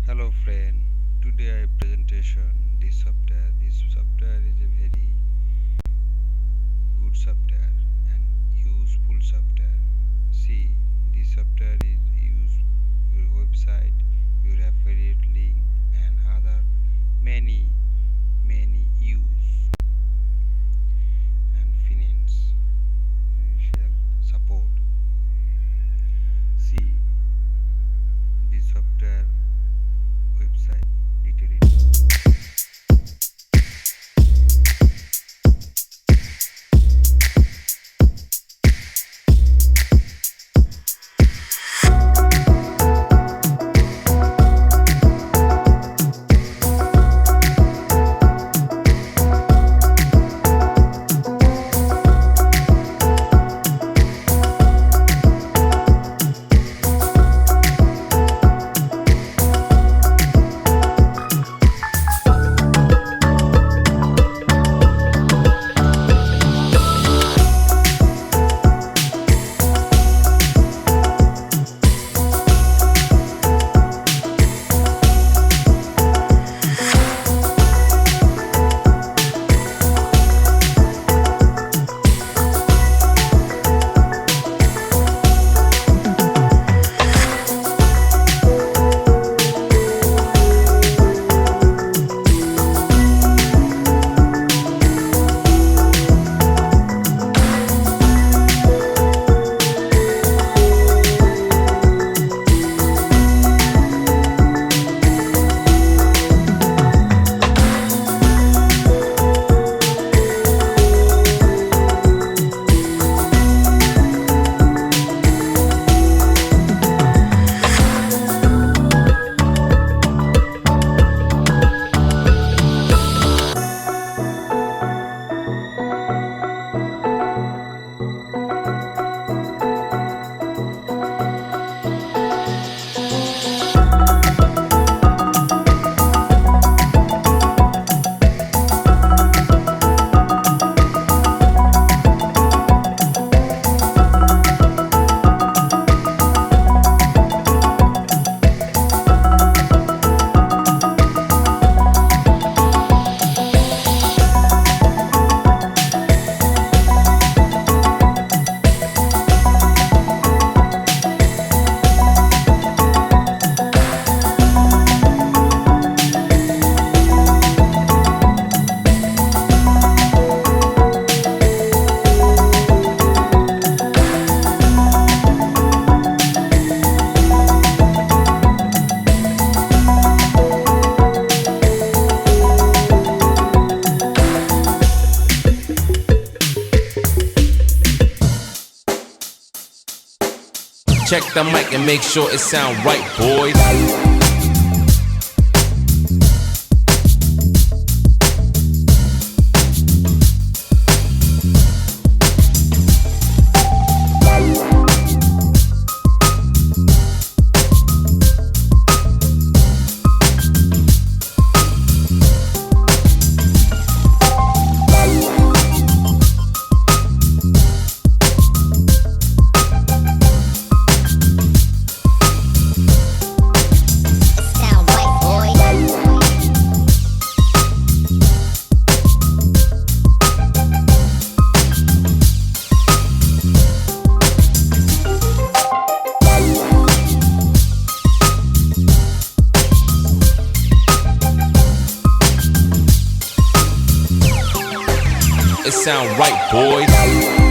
Hello friend, today I presentation this software. This software is a very good software and useful software. See, this software is use your website, your affiliate link and other many use and financial support. See, this software website detail. Check the mic and make sure it sound right, boys. It sound right, boys.